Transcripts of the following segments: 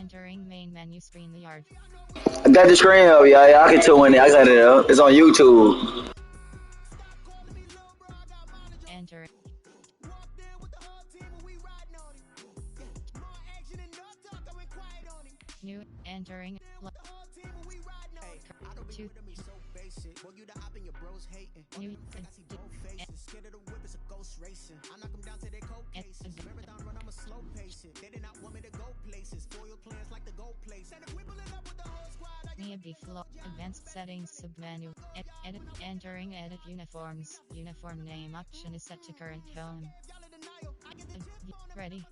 Entering main menu screen the yard. I got the screen up, yeah. I can tune it. I got it up. It's on YouTube. Enter. New. Entering. Two. New. Mia B flow. Advanced settings submenu. Edit. Entering edit uniforms. Uniform name option is set to current tone. Ready.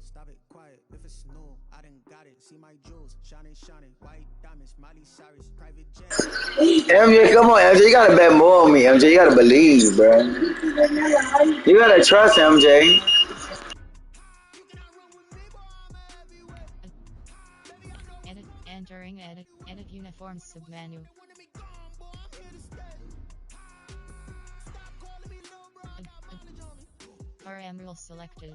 Stop it, quiet. If it's new, I done got it. See my jewels, shining, white diamonds, Miley Cyrus, private jet. MJ, come on, MJ. You gotta bet more on me, MJ. You gotta believe, bro. You gotta trust MJ. Edit. Entering edit uniforms submenu. Emerald selected.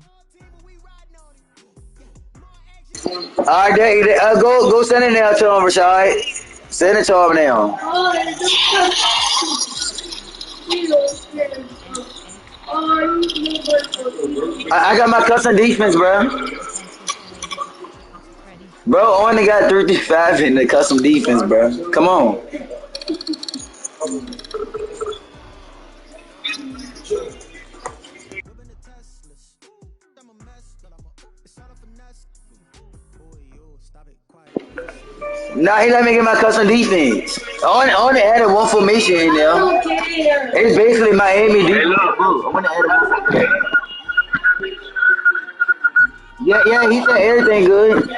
Alright, go send it now to him, Rashad. Send it to him now. I got my custom defense, bro. Ready. Bro, only got 335 in the custom defense, bro. Come on. Nah, he let me get my custom defense. I only added one formation in there. It's basically Miami defense. I want to add one. Yeah, he said everything good.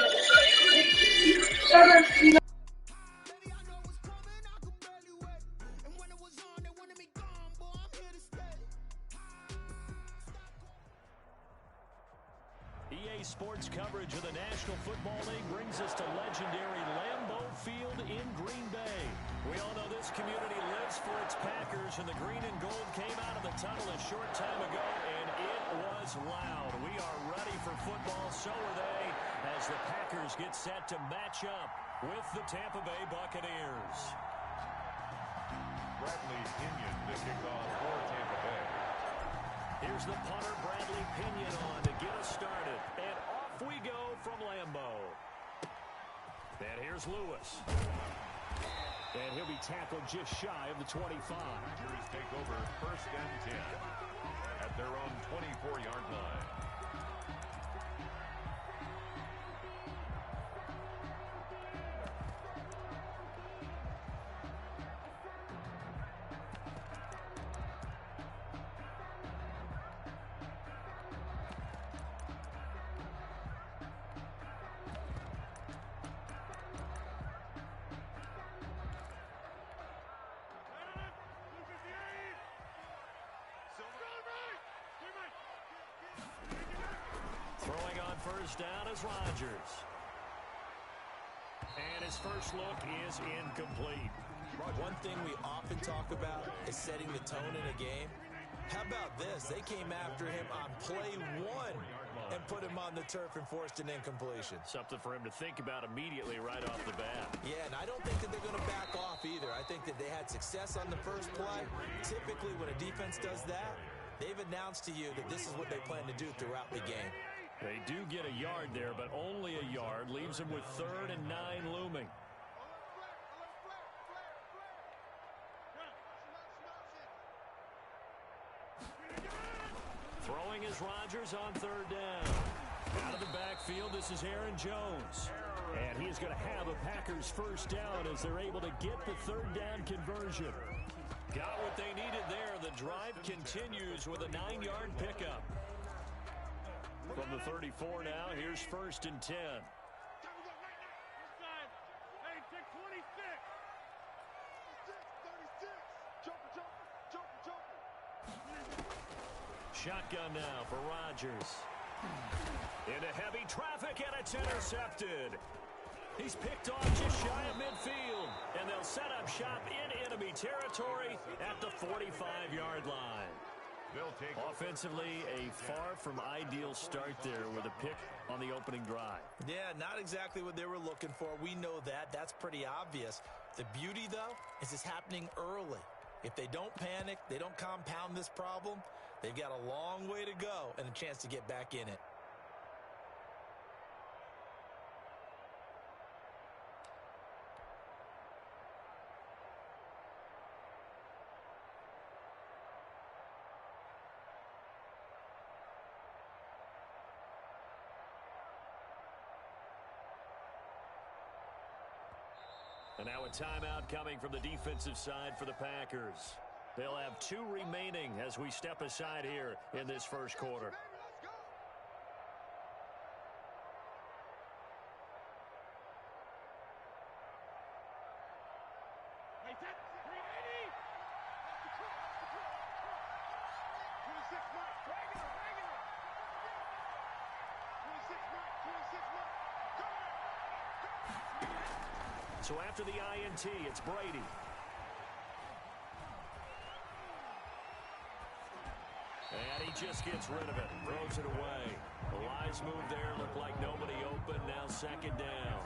EA Sports coverage of the National Football League brings us to legendary Lambeau Field in Green Bay. We all know this community lives for its Packers, and the green and gold came out of the tunnel a short time ago, and it was loud. We are ready for football, so are they, as the Packers get set to match up with the Tampa Bay Buccaneers. Bradley Pinion to kick off for Tampa Bay. Here's the punter, Bradley Pinion, on to get us started. And off we go from Lambeau. And here's Lewis. And he'll be tackled just shy of the 25. Packers take over 1st and 10 at their own 24-yard line. Throwing on first down is Rodgers. And his first look is incomplete. One thing we often talk about is setting the tone in a game. How about this? They came after him on play 1 and put him on the turf and forced an incompletion. Something for him to think about immediately right off the bat. Yeah, and I don't think that they're going to back off either. I think that they had success on the first play. Typically, when a defense does that, they've announced to you that this is what they plan to do throughout the game. They do get a yard there, but only a yard. Leaves them with 3rd and 9 looming. Throwing is Rodgers on 3rd down. Out of the backfield, this is Aaron Jones. And he is going to have a Packers first down as they're able to get the 3rd down conversion. Got what they needed there. The drive continues with a 9-yard pickup. From the 34 now, here's 1st and 10. Shotgun now for Rodgers. Into heavy traffic, and it's intercepted. He's picked off just shy of midfield, and they'll set up shop in enemy territory at the 45-yard line. They'll take Offensively, a far from ideal start there with a pick on the opening drive. Yeah, not exactly what they were looking for. We know that. That's pretty obvious. The beauty, though, is it's happening early. If they don't panic, they don't compound this problem, they've got a long way to go and a chance to get back in it. And now a timeout coming from the defensive side for the Packers. They'll have 2 remaining as we step aside here in this first quarter. So after the INT, it's Brady. And he just gets rid of it, throws it away. The wise move there, looked like nobody open, now second down.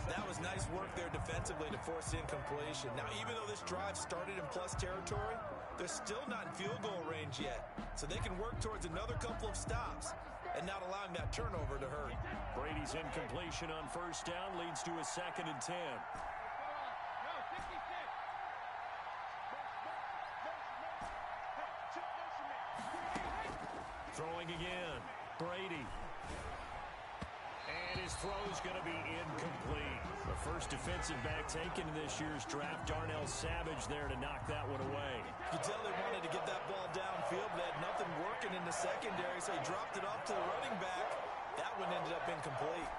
That was nice work there defensively to force incompletion. Now, even though this drive started in plus territory, they're still not in field goal range yet. So they can work towards another couple of stops and not allowing that turnover to hurt. Brady's incompletion on first down leads to a 2nd and 10. Throwing again, Brady. And his throw's going to be incomplete. The first defensive back taken in this year's draft, Darnell Savage there to knock that one away. You could tell they wanted to get that ball downfield, but had nothing working in the secondary, so he dropped it off to the running back. That one ended up incomplete.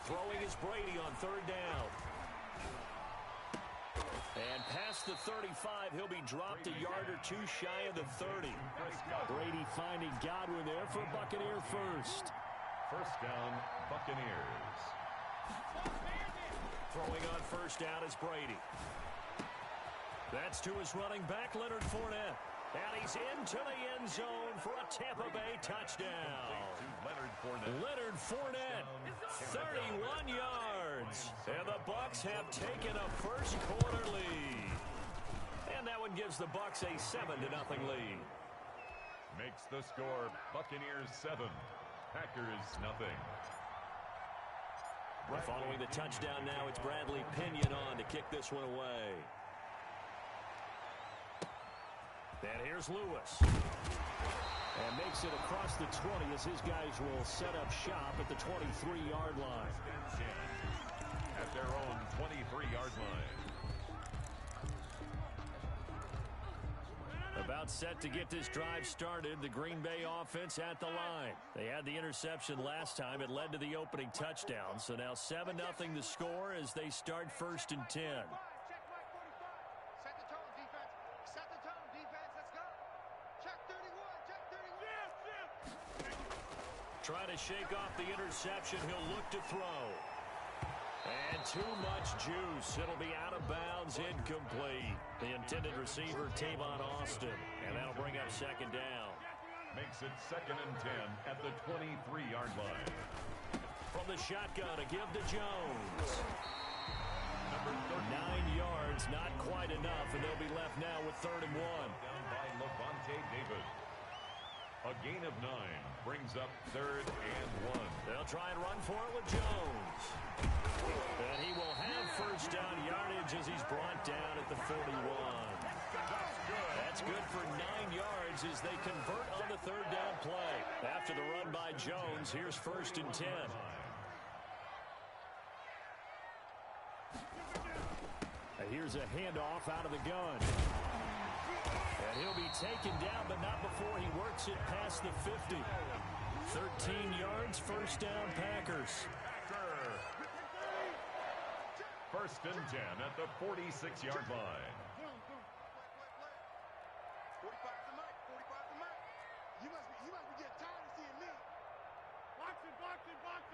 Throwing is Brady on 3rd down. And past the 35, he'll be dropped a yard or 2 shy of the 30. Brady finding Godwin there for a Buccaneer first. First down, Buccaneers. Throwing on first down is Brady. That's to his running back, Leonard Fournette. And he's into the end zone for a Tampa Bay touchdown. Leonard Fournette, 31 yards. And the Bucs have taken a first quarter lead. And that one gives the Bucs a 7-0 lead. Makes the score Buccaneers 7, Packers nothing. Following the touchdown now, it's Bradley Pinion on to kick this one away. And here's Lewis. And makes it across the 20 as his guys will set up shop at the 23-yard line. At their own 23-yard line. About set to get this drive started, the Green Bay offense at the line. They had the interception last time. It led to the opening touchdown. So now 7-0 the score as they start 1st and 10. Trying to shake off the interception. He'll look to throw. And too much juice. It'll be out of bounds, incomplete. The intended receiver, Tavon Austin. And that'll bring up 2nd down. Makes it 2nd and 10 at the 23-yard line. From the shotgun, a give to Jones. Number 9 yards, not quite enough, and they'll be left now with 3rd and 1. Down by Levante David. A gain of 9 brings up 3rd and 1. They'll try and run for it with Jones. And he will have first down yardage as he's brought down at the 41. That's good for 9 yards as they convert on the 3rd down play. After the run by Jones, here's 1st and 10. Here's a handoff out of the gun. And he'll be taken down, but not before he works it past the 50. 13 yards, first down, Packers. 1st and 10 at the 46-yard line. 45 to Mike, 45 to Mike. You must be getting tired of seeing me. Box it, box it, box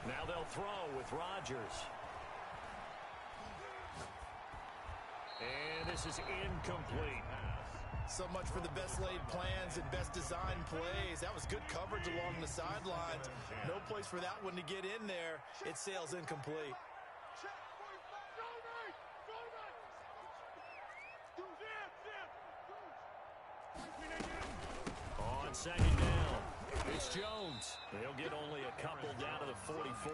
Now they'll throw with Rodgers. And this is incomplete. So much for the best laid plans and best designed plays. That was good coverage along the sidelines. No place for that one to get in there. It sails incomplete. On second down, it's Jones. They'll get only a couple down to the 44.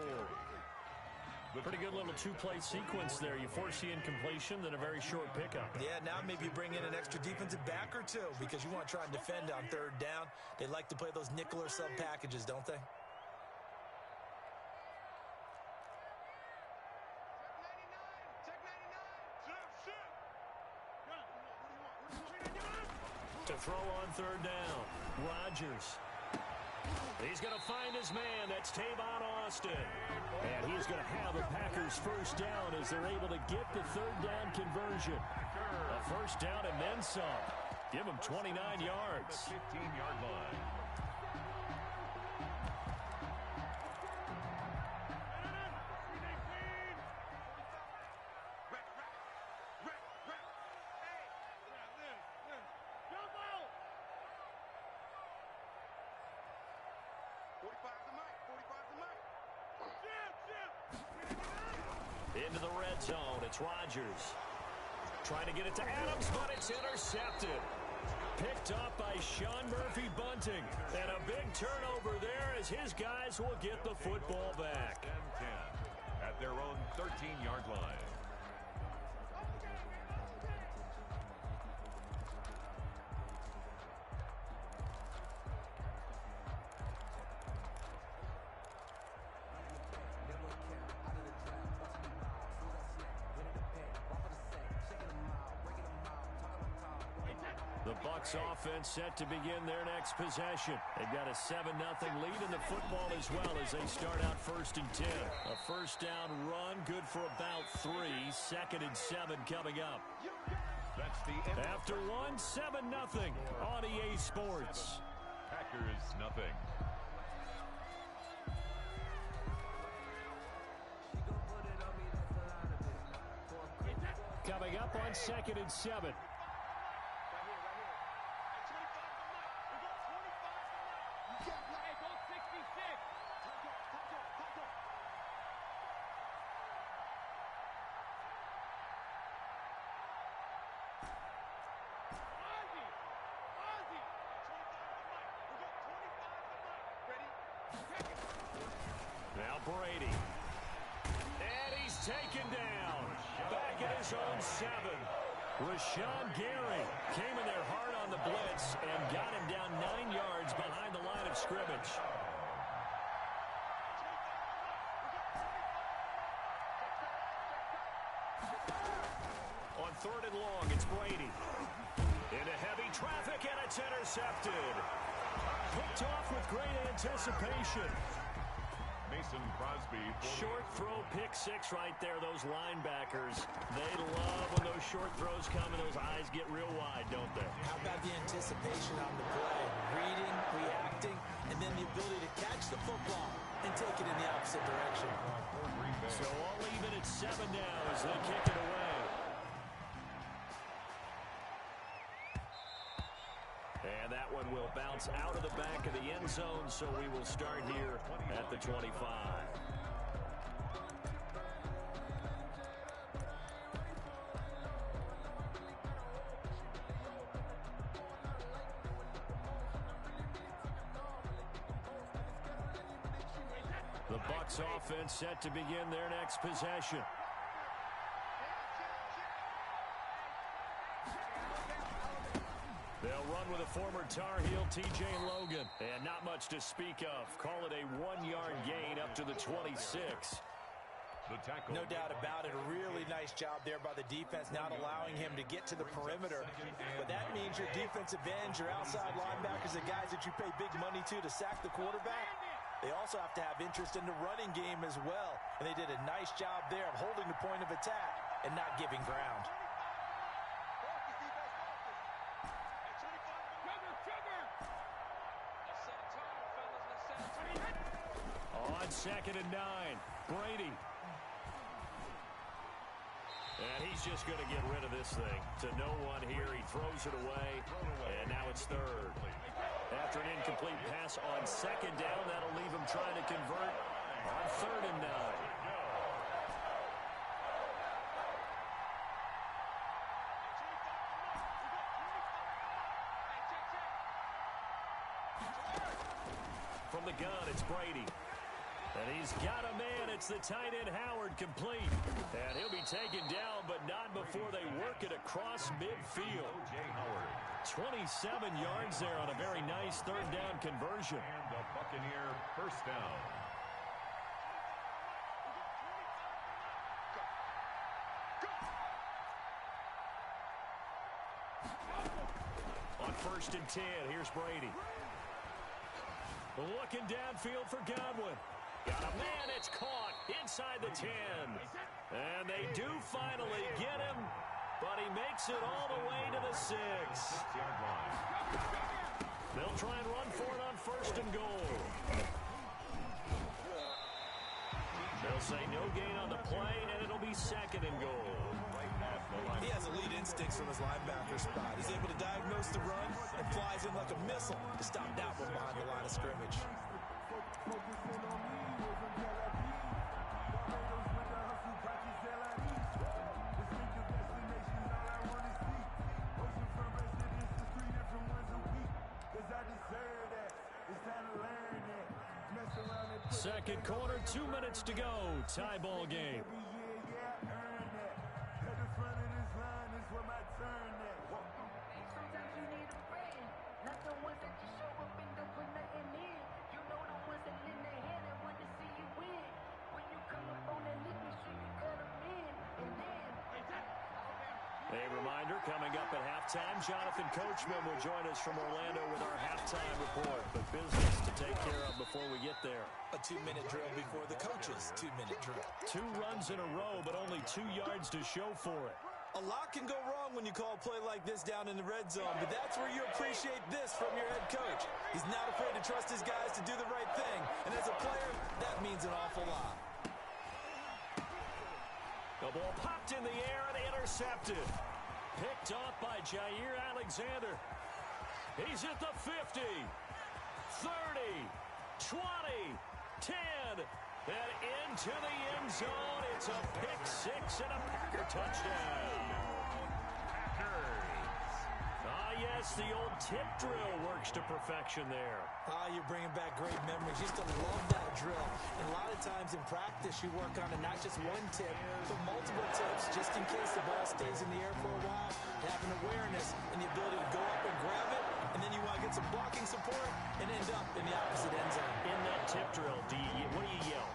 Pretty good little two-play sequence there. You force the incompletion, then a very short pickup. Yeah, now maybe you bring in an extra defensive back or two because you want to try and defend on third down. They like to play those nickel or sub packages, don't they? To throw on third down, Rodgers. He's going to find his man. That's Tavon Austin. And he's going to have the Packers first down as they're able to get the third down conversion. A first down and then some. Give him 29 yards. 15-yard line. Into the red zone, it's Rodgers. Trying to get it to Adams, but it's intercepted. Picked up by Sean Murphy-Bunting. And a big turnover there as his guys will get the football back. 10-10 at their own 13-yard line. The Bucs offense set to begin their next possession. They've got a 7-0 lead in the football as well as they start out 1st and 10. A first down run, good for about 3. 2nd and 7 coming up. That's the end. After 7-0 on EA Sports. Packers nothing. Coming up on 2nd and 7. Now Brady. And he's taken down. Back at his own 7. Rashawn Gary came in there hard on the blitz and got him down 9 yards behind the line of scrimmage. On 3rd and long, it's Brady. Into heavy traffic, and it's intercepted. Picked off with great anticipation. Mason Crosby. Short throw, pick 6 right there. Those linebackers, they love when those short throws come and those eyes get real wide, don't they? How about the anticipation on the play? Reading, reacting, and then the ability to catch the football and take it in the opposite direction. So all even at 7 now as they kick it away. And that one will bounce out of the back of the end zone, so we will start here at the 25. The Bucs offense set to begin their next possession. They'll run with a former Tar Heel, T.J. Logan. And not much to speak of. Call it a 1-yard gain up to the 26. The tackle. No doubt about it. A really nice job there by the defense, not allowing him to get to the perimeter. But that means your defensive ends, your outside linebackers, the guys that you pay big money to sack the quarterback, they also have to have interest in the running game as well. And they did a nice job there of holding the point of attack and not giving ground. On 2nd and 9, Brady. And he's just going to get rid of this thing to no one here. He throws it away, and now it's 3rd. After an incomplete pass on 2nd down, that'll leave him trying to convert on 3rd and 9. From the gun, it's Brady. And he's got a man. It's the tight end, Howard, complete. And he'll be taken down, but not before they work it across midfield. 27 yards there on a very nice 3rd down conversion. And the Buccaneer first down. On 1st and 10, here's Brady. Looking downfield for Godwin. Got a man, it's caught inside the 10. And they do finally get him, but he makes it all the way to the 6. They'll try and run for it on 1st and goal. They'll say no gain on the play, and it'll be 2nd and goal. He has elite instincts from his linebacker spot. He's able to diagnose the run and flies in like a missile to stop that one behind the line of scrimmage. Second quarter, 2 minutes to go. Tie ball game. A reminder, coming up at halftime, Jonathan Coachman will join us from Orlando with our halftime report. But business to take care of before we get there. A 2-minute drill before the coach's 2-minute drill. 2 runs in a row, but only 2 yards to show for it. A lot can go wrong when you call a play like this down in the red zone, but that's where you appreciate this from your head coach. He's not afraid to trust his guys to do the right thing, and as a player, that means an awful lot. The ball popped in the air and intercepted. Picked off by Jair Alexander. He's at the 50, 30, 20, 10, and into the end zone. It's a pick 6 and a Packer touchdown. Yes, the old tip drill works to perfection there. You're bringing back great memories. Used to love that drill. And a lot of times in practice, you work on it, not just one tip, but multiple tips, just in case the ball stays in the air for a while. Having awareness and the ability to go up and grab it, and then you want to get some blocking support and end up in the opposite end zone. In that tip drill, what do you yell?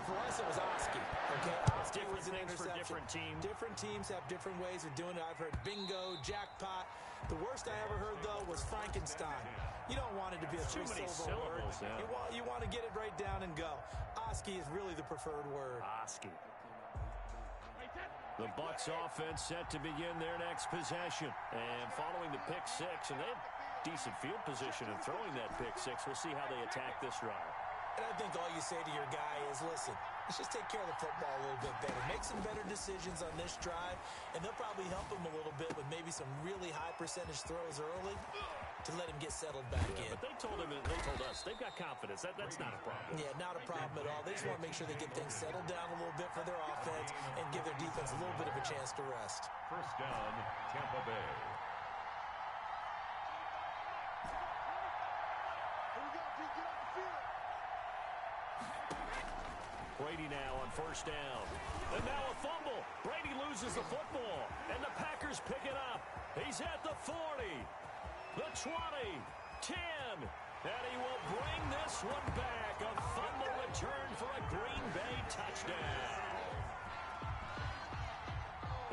For us, it was Oski. Okay, Oski different was an things for interception. different teams. Different teams have different ways of doing it. I've heard bingo, jackpot. The worst I ever heard, though, was Frankenstein. You don't want it to be a too many syllables. Yeah. You want to get it right down and go. Oski is really the preferred word. Oski. The Bucs offense set to begin their next possession. And following the pick 6, and they have decent field position in throwing that pick 6. We'll see how they attack this drive. And I think all you say to your guy is, listen, let's just take care of the football a little bit better. Make some better decisions on this drive, and they'll probably help him a little bit with maybe some really high percentage throws early to let him get settled back in. But they told us, they've got confidence. That's not a problem. Yeah, not a problem at all. They just want to make sure they get things settled down a little bit for their offense and give their defense a little bit of a chance to rest. First down, Tampa Bay. Brady now on first down. And now a fumble. Brady loses the football. And the Packers pick it up. He's at the 40, the 20, 10. And he will bring this one back. A fumble return for a Green Bay touchdown.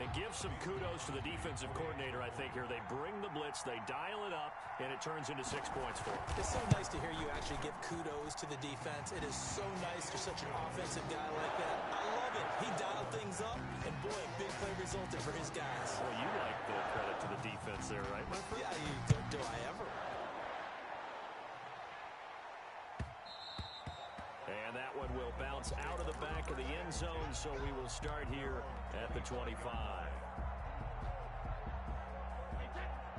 And give some kudos to the defensive coordinator, I think, here. They bring the blitz, they dial it up, and it turns into 6 points for them. It's so nice to hear you actually give kudos to the defense. It is so nice to such an offensive guy like that. I love it. He dialed things up, and boy, a big play resulted for his guys. Well, you like the credit to the defense there, right, my friend? Yeah, do I ever? that one will bounce out of the back of the end zone, so we will start here at the 25.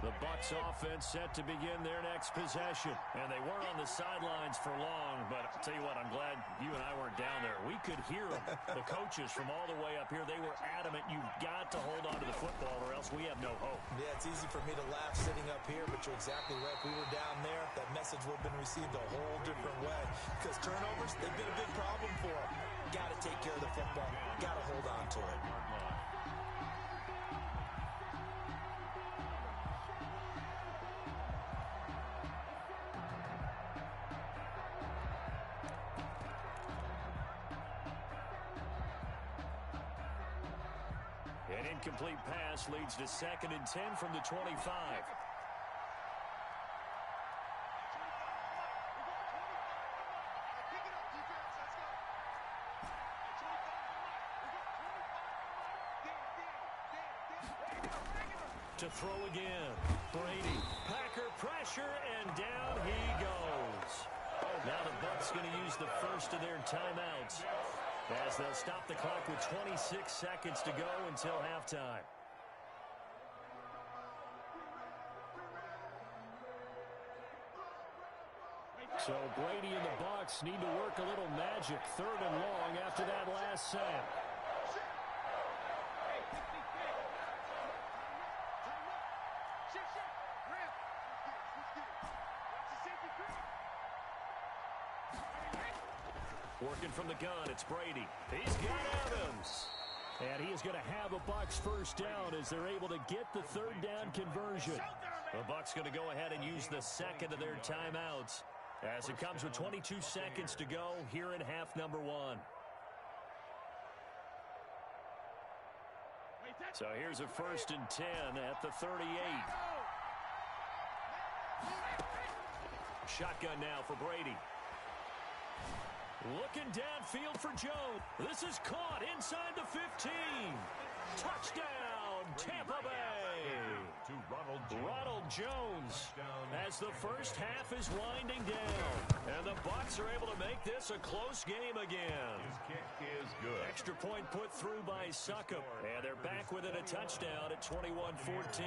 The Bucs offense set to begin their next possession. And they weren't on the sidelines for long, but I'll tell you what, I'm glad you and I weren't down there. We could hear them. The coaches from all the way up here, they were adamant, you've got to hold on to the football or else we have no hope. Yeah, it's easy for me to laugh sitting up here, but you're exactly right. If we were down there, that message would have been received a whole different way. Because turnovers, they've been a big problem for them. Got to take care of the football. Got to hold on to it. An incomplete pass leads to 2nd and 10 from the 25. To throw again. Brady. Packer pressure, and down he goes. Now the Bucs going to use the first of their timeouts, as they'll stop the clock with 26 seconds to go until halftime. So Brady and the Bucs need to work a little magic. 3rd and long after that last sack. Working from the gun, it's Brady. He's got Adams. And he is going to have a Bucs first down as they're able to get the 3rd down conversion. The Bucs going to go ahead and use the 2nd of their timeouts as it comes with 22 seconds to go here in half number 1. So here's a 1st and 10 at the 38. Shotgun now for Brady. Looking downfield for Jones. This is caught inside the 15. Touchdown, Tampa Bay. To Ronald Jones as the first half is winding down. And the Bucs are able to make this a close game again. His kick is good. Extra point put through by Succop. And they're back within a touchdown at 21-14.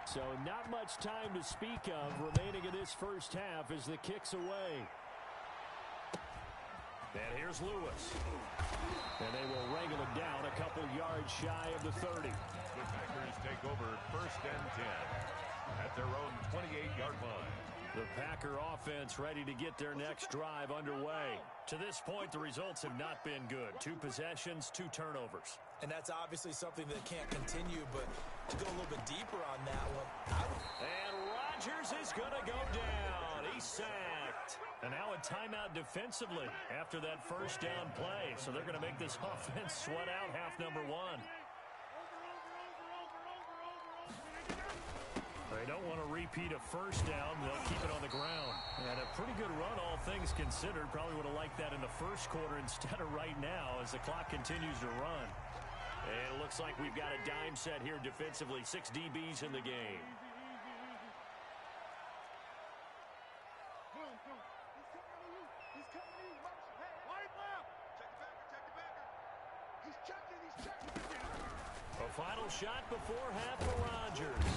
So not much time to speak of remaining in this first half as the kick's away. And here's Lewis. And they will wrangle him down a couple yards shy of the 30. The Packers take over 1st and 10 at their own 28-yard line. The Packer offense ready to get their next drive underway. To this point, the results have not been good. 2 possessions, 2 turnovers. And that's obviously something that can't continue, but to go a little bit deeper on that one. And Rodgers is going to go down. He's sacked. And now a timeout defensively after that first down play. So they're going to make this offense sweat out half number 1. They don't want to repeat a first down. They'll keep it on the ground. And a pretty good run, all things considered. Probably would have liked that in the first quarter instead of right now as the clock continues to run. And it looks like we've got a dime set here defensively. 6 DBs in the game. A final shot before half for Rodgers.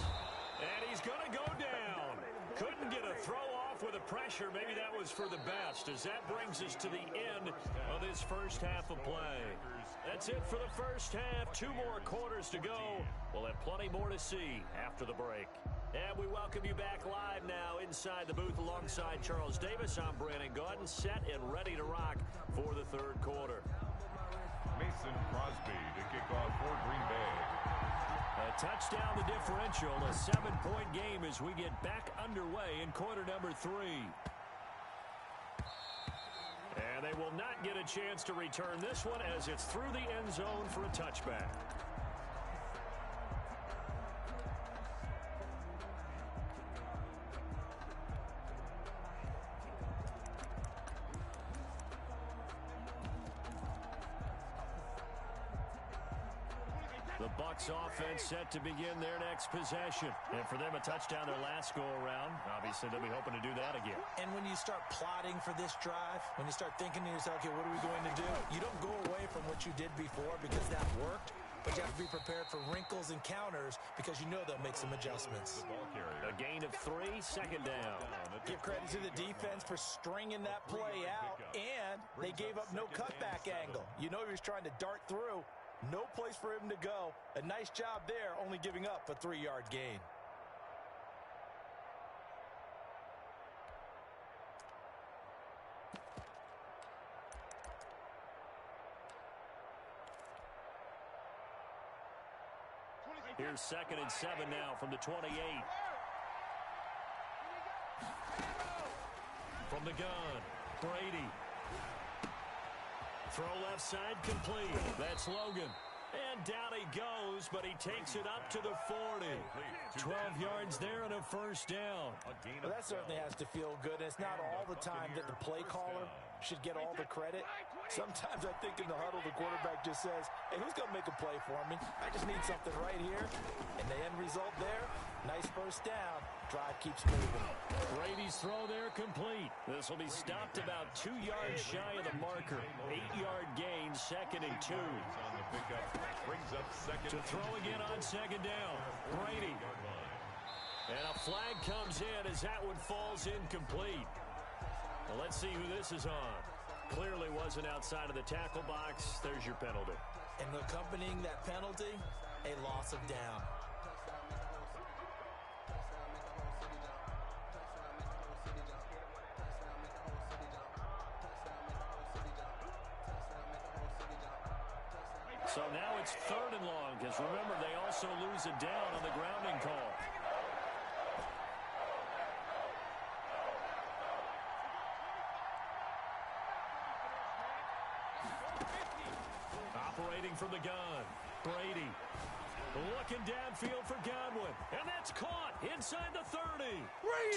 And he's going to go down. Couldn't get a throw off with a pressure. Maybe that was for the best, as that brings us to the end of this first half of play. That's it for the first half. 2 more quarters to go. We'll have plenty more to see after the break. And we welcome you back live now inside the booth alongside Charles Davis. I'm Brandon Gaudin, set and ready to rock for the 3rd quarter. Mason Crosby to kick off for Green Bay. A touchdown the differential, a 7-point game as we get back underway in quarter number 3. And they will not get a chance to return this one as it's through the end zone for a touchback. The Bucs offense set to begin their next possession. And for them, a touchdown their last go-around. Obviously, they'll be hoping to do that again. And when you start plotting for this drive, when you start thinking to yourself, okay, what are we going to do? You don't go away from what you did before because that worked. But you have to be prepared for wrinkles and counters because you know they'll make some adjustments. A gain of 3, second down. Give credit to the defense for stringing that play out, and they gave up no cutback angle. You know he was trying to dart through. No place for him to go. A nice job there, only giving up a 3-yard gain. Here's 2nd and 7 now from the 28. From the gun, Brady. Throw left side complete. That's Logan. And down he goes, but he takes it up to the 40. 12 yards there and a first down. Well, that certainly has to feel good. And it's not all the time that the play caller should get all the credit. Sometimes I think in the huddle, the quarterback just says, hey, who's going to make a play for me? I just need something right here. And the end result there, nice first down. Drive keeps moving. Brady's throw there complete. This will be stopped about 2 yards shy of the marker. 8-yard gain, 2nd and 2. To throw again on 2nd down. Brady. And a flag comes in as that one falls incomplete. Well, let's see who this is on. Clearly wasn't outside of the tackle box. There's your penalty. And accompanying that penalty, a loss of down. So now it's 3rd and long, because remember, they also lose a down on the grounding call. Operating from the gun, Brady. Looking downfield for Godwin. And that's caught inside the 30.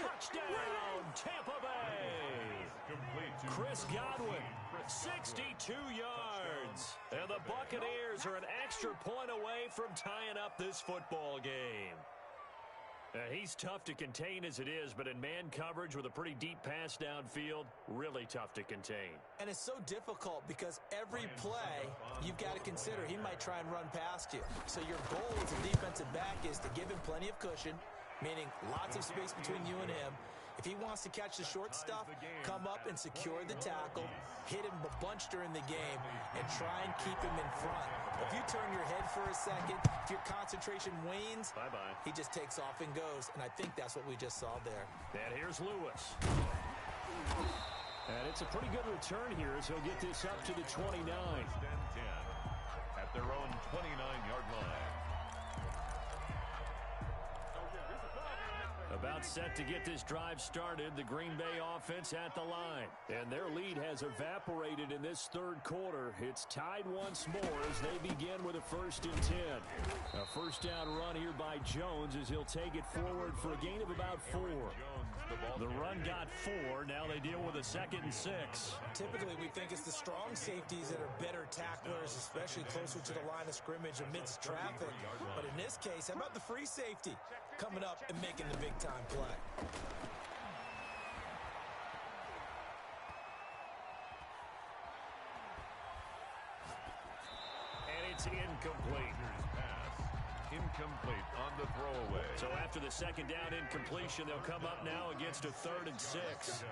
Touchdown, Tampa Bay. Chris Godwin, 62 yards. And the Buccaneers are an extra point away from tying up this football game. He's tough to contain as it is, but in man coverage with a pretty deep pass downfield, really tough to contain. And it's so difficult because every play you've got to consider he might try and run past you. So your goal as a defensive back is to give him plenty of cushion, meaning lots of space between you and him. If he wants to catch the short stuff, come up and secure the tackle, hit him a bunch during the game, and try and keep him in front. If you turn your head for a second, if your concentration wanes, he just takes off and goes. And I think that's what we just saw there. And here's Lewis. And it's a pretty good return here as he'll get this up to the 29. At their own 29-yard line. About set to get this drive started, the Green Bay offense at the line. And their lead has evaporated in this 3rd quarter. It's tied once more as they begin with a 1st and 10. A first down run here by Jones as he'll take it forward for a gain of about 4. The run got 4. Now they deal with a 2nd and 6. Typically, we think it's the strong safeties that are better tacklers, especially closer to the line of scrimmage amidst traffic. But in this case, how about the free safety coming up and making the big-time play? And it's incomplete. Incomplete on the throwaway. So after the 2nd down incompletion, they'll come up now against a 3rd and 6.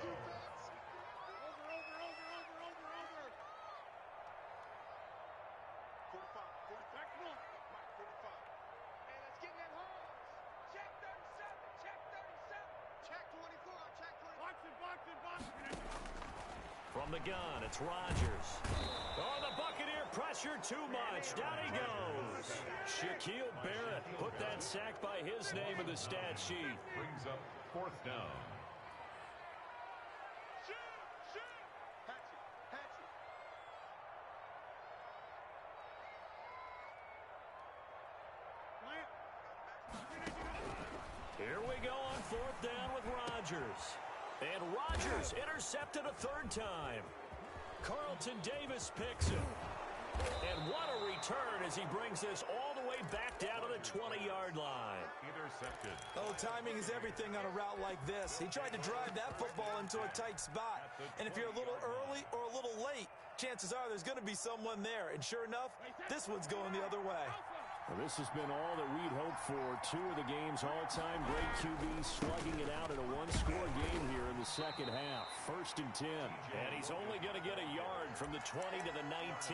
From the gun, it's Rodgers. Oh, the Buccaneer pressure too much. Down he goes. Shaquille Barrett put that sack by his name in the stat sheet. Brings up 4th down. Here we go on 4th down with Rodgers. And Rodgers intercepted a 3rd time. Carlton Davis picks it. And what a return as he brings this all the way way back down to the 20-yard line. Intercepted. Oh, timing is everything on a route like this. He tried to drive that football into a tight spot. And if you're a little early or a little late, chances are there's going to be someone there. And sure enough, this one's going the other way. Well, this has been all that we'd hoped for. Two of the game's all-time great QBs slugging it out in a one-score game here in the second half. 1st and 10. And he's only going to get a yard from the 20 to the 19.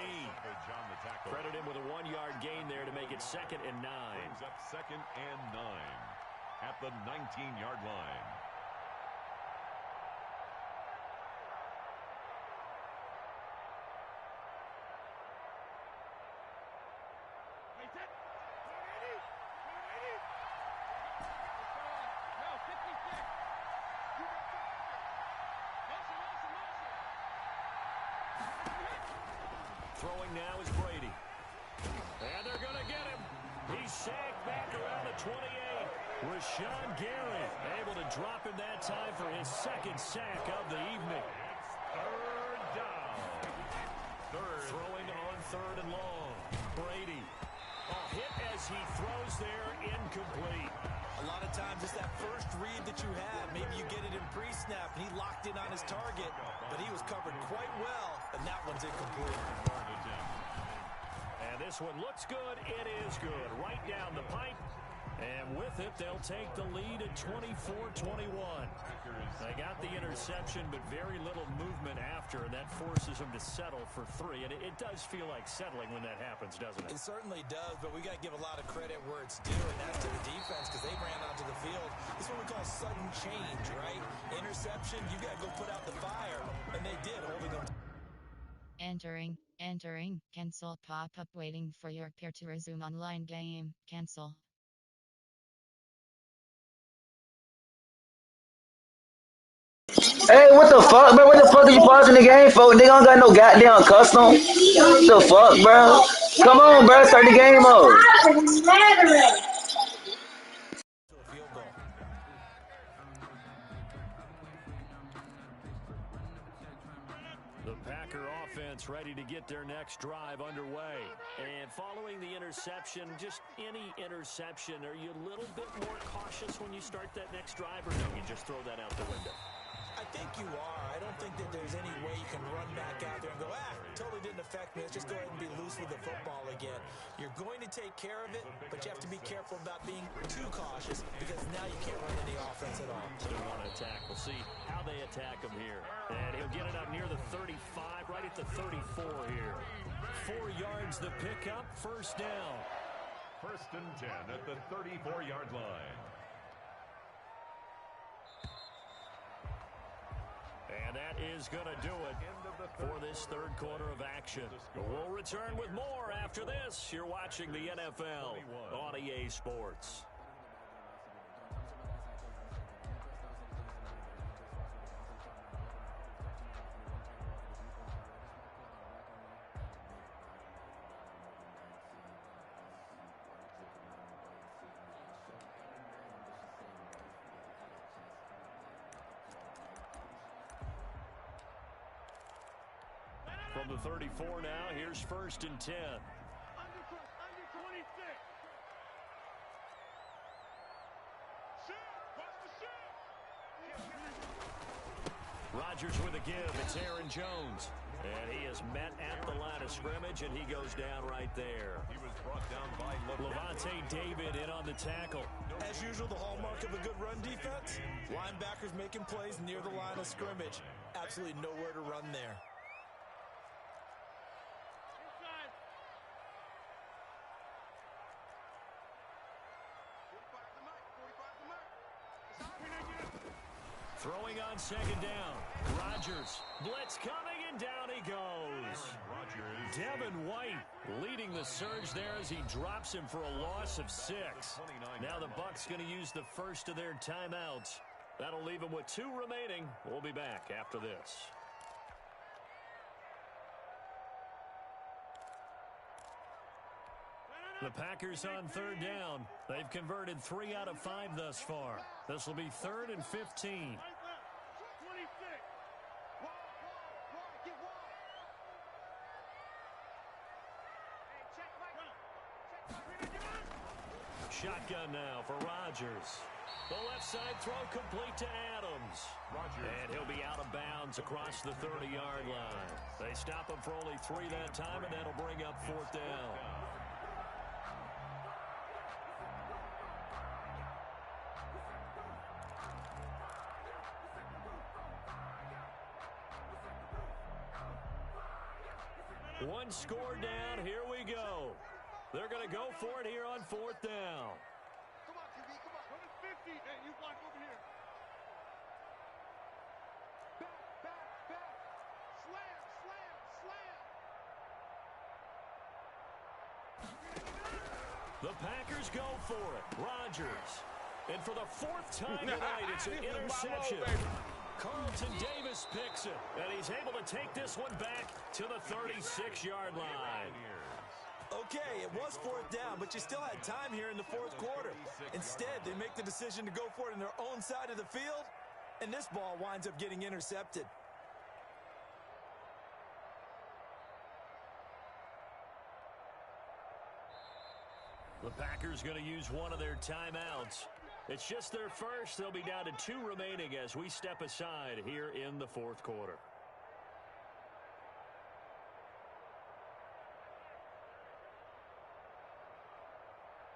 Credit him with a 1-yard gain there to make it 2nd and 9. Brings up 2nd and 9 at the 19-yard line. Throwing now is Brady. And they're going to get him. He's sacked back around the 28. Rashawn Gary able to drop him that time for his 2nd sack of the evening. 3rd down. Throwing on 3rd and long. Brady. A hit as he throws there, incomplete. A lot of times it's that first read that you had. Maybe you get it in pre-snap, and he locked in on his target, but he was covered quite well, and that one's incomplete. And this one looks good. It is good. Right down the pipe. And with it, they'll take the lead at 24-21. They got the interception, but very little movement after, and that forces them to settle for 3. And it does feel like settling when that happens, doesn't it? It certainly does, but we got to give a lot of credit where it's due, and that's to the defense because they ran onto the field. This is what we call sudden change, right? Interception, you got to go put out the fire, and they did, holding them. Entering. Cancel pop-up waiting for your peer to resume online game. Cancel. Hey, what the fuck, bro? What the fuck are you pausing the game for? Nigga don't got no goddamn custom. What the fuck, bro? Come on, bro. Start the game up. The Packer offense ready to get their next drive underway. And following the interception, just any interception, are you a little bit more cautious when you start that next drive, or no, you just throw that out the window? I think you are. I don't think that there's any way you can run back out there and go, totally didn't affect me. Let's just go ahead and be loose with the football again. You're going to take care of it, but you have to be careful about being too cautious because now you can't run any offense at all. Still want to attack. We'll see how they attack him here. And he'll get it up near the 35, right at the 34 here. 4 yards the pickup, 1st down. 1st and 10 at the 34-yard line. And that is going to do it for this 3rd quarter of action. We'll return with more after this. You're watching the NFL on EA Sports. From the 34 now, here's 1st and 10. Under 26. Rodgers with a give. It's Aaron Jones. And he is met at the line of scrimmage, and he goes down right there. He was brought down by Levante David in on the tackle. As usual, the hallmark of a good run defense, linebackers making plays near the line of scrimmage. Absolutely nowhere to run there. Throwing on 2nd down. Rodgers. Blitz coming, and down he goes. Devin White leading the surge there as he drops him for a loss of 6. Now the Bucs going to use the first of their timeouts. That'll leave them with 2 remaining. We'll be back after this. The Packers on 3rd down. They've converted 3 out of 5 thus far. This will be 3rd and 15. shotgun now for Rodgers. The left side throw complete to Adams. And he'll be out of bounds across the 30-yard line. They stop him for only 3 that time, and that'll bring up 4th down. One score down. Here we go. They're going to go for it here on 4th down. Come on, QB, come on. Run it 50. Hey, you block over here. Back. Slam. The Packers go for it. Rodgers. And for the 4th time tonight, it's an interception. Carlton Davis picks it, and he's able to take this one back to the 36-yard line. Okay, it was 4th down, but you still had time here in the 4th quarter. Instead, they make the decision to go for it on their own side of the field, and this ball winds up getting intercepted. The Packers going to use one of their timeouts. It's just their first. They'll be down to 2 remaining as we step aside here in the 4th quarter.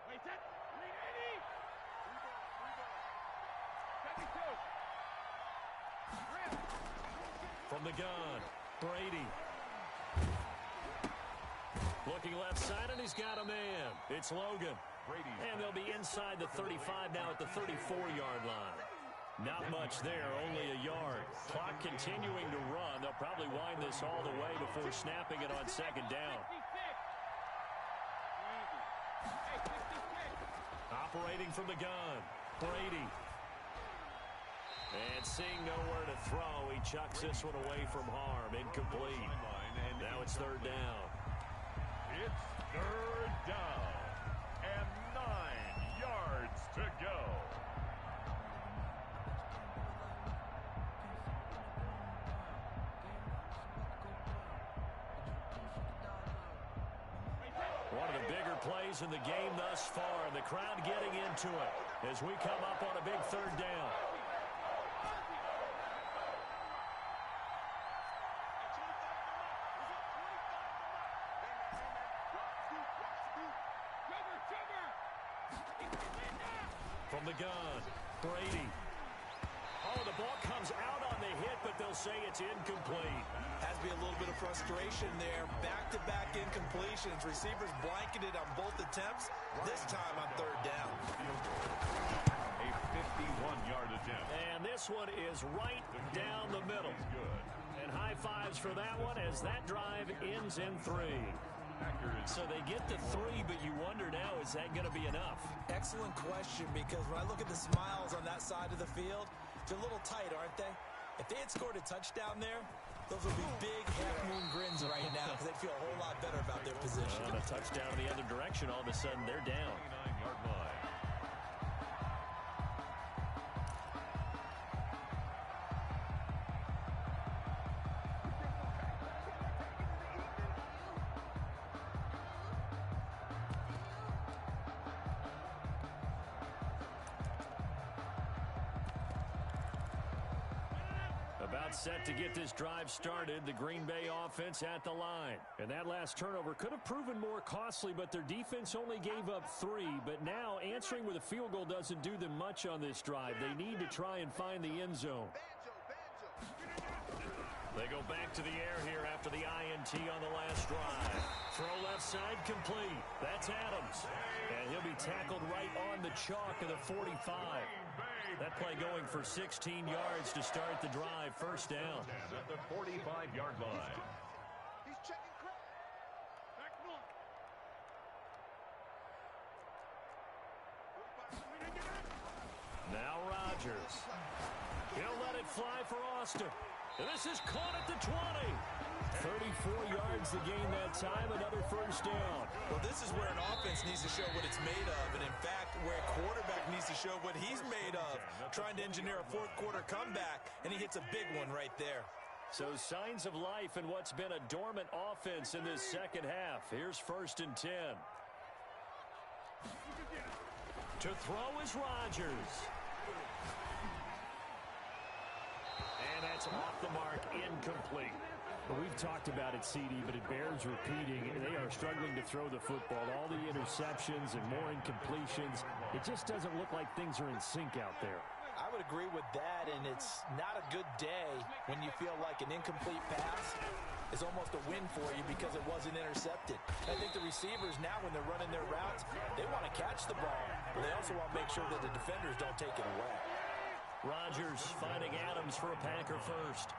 Wait, set. 380. From the gun, Brady. Looking left side, and he's got a man. It's Logan. And they'll be inside the 35 now at the 34-yard line. Not much there, only a yard. Clock continuing to run. They'll probably wind this all the way before snapping it on 2nd down. Operating from the gun, Brady. And seeing nowhere to throw, he chucks this one away from harm. Incomplete. Now it's 3rd down. It's 3rd down and 9 yards to go. One of the bigger plays in the game thus far, and the crowd getting into it as we come up on a big 3rd down. From the gun, Brady. Oh, the ball comes out on the hit, but they'll say it's incomplete. Has to be a little bit of frustration there. Back-to-back incompletions. Receivers blanketed on both attempts, this time on 3rd down. A 51-yard attempt. And this one is right down the middle. And high fives for that one as that drive ends in 3. So they get the 3, but you wonder now, is that going to be enough? Excellent question, because when I look at the smiles on that side of the field, they're a little tight, aren't they? If they had scored a touchdown there, those would be big half-moon grins right now because they'd feel a whole lot better about their position. On a touchdown in the other direction, all of a sudden they're down. 29-yard line. About set to get this drive started, the Green Bay offense at the line. And that last turnover could have proven more costly, but their defense only gave up 3. But now answering with a field goal doesn't do them much on this drive. They need to try and find the end zone. They go back to the air here after the INT on the last drive. Throw left side complete. That's Adams. And he'll be tackled right on the chalk of the 45. That play going for 16 yards to start the drive. 1st down. At the 45-yard line. He's checking crowd. Back north. Now Rodgers. He'll let it fly for Austin. And this is caught at the 20. 34 yards to gain that time. Another 1st down. Well, this is where an offense needs to show what it's made of. And, in fact, where a quarterback needs to show what he's made of. Trying to engineer a 4th quarter comeback, and he hits a big one right there. So signs of life in what's been a dormant offense in this 2nd half. Here's 1st and 10. To throw is Rodgers. And that's off the mark, incomplete. Well, we've talked about it, CD, but it bears repeating. They are struggling to throw the football. All the interceptions and more incompletions. It just doesn't look like things are in sync out there. I would agree with that, and it's not a good day when you feel like an incomplete pass is almost a win for you because it wasn't intercepted. I think the receivers now, when they're running their routes, they want to catch the ball, but they also want to make sure that the defenders don't take it away. Rodgers finding Adams for a Packer first.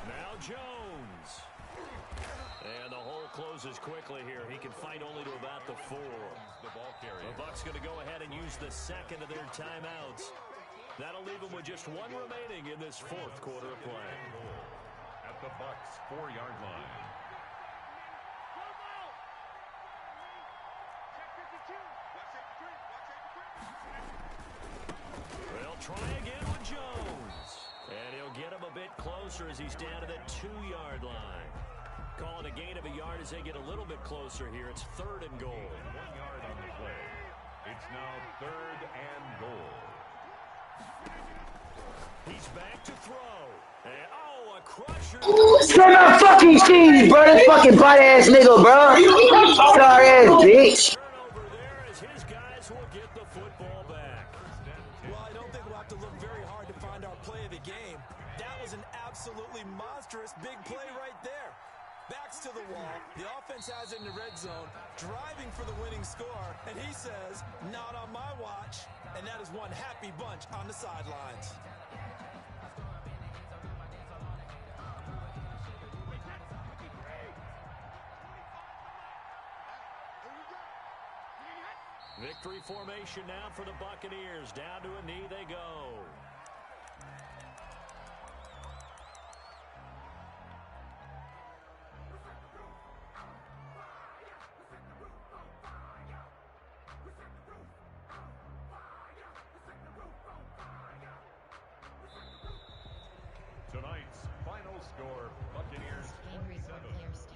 Now Jones. And the hole closes quickly here. He can fight only to about the 4. The ball carrier. The Bucs going to go ahead and use the second of their timeouts. That'll leave them with just 1 remaining in this 4th quarter of play. At the Bucs 4-yard line. They'll try again with Jones. And he'll get him a bit closer as he's down to the 2-yard line. Calling a gain of a yard as they get a little bit closer here. It's 3rd and goal. 1 yard on the play. It's now 3rd and goal. He's back to throw. And, a crusher. Spend my fucking cheese, bro. That fucking butt ass nigga, bro. Sorry ass bitch. Turnover there as his guys will get the football back. Well, I don't think we'll have to look very hard to find our play of the game. That was an absolutely monstrous big play right there. Backs to the wall. The offense has it in the red zone, driving for the winning score, and he says, not on my watch. And that is one happy bunch on the sidelines. Victory formation now for the Buccaneers. Down to a knee they go. Tonight's final score, Buccaneers 27,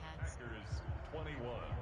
Packers 21.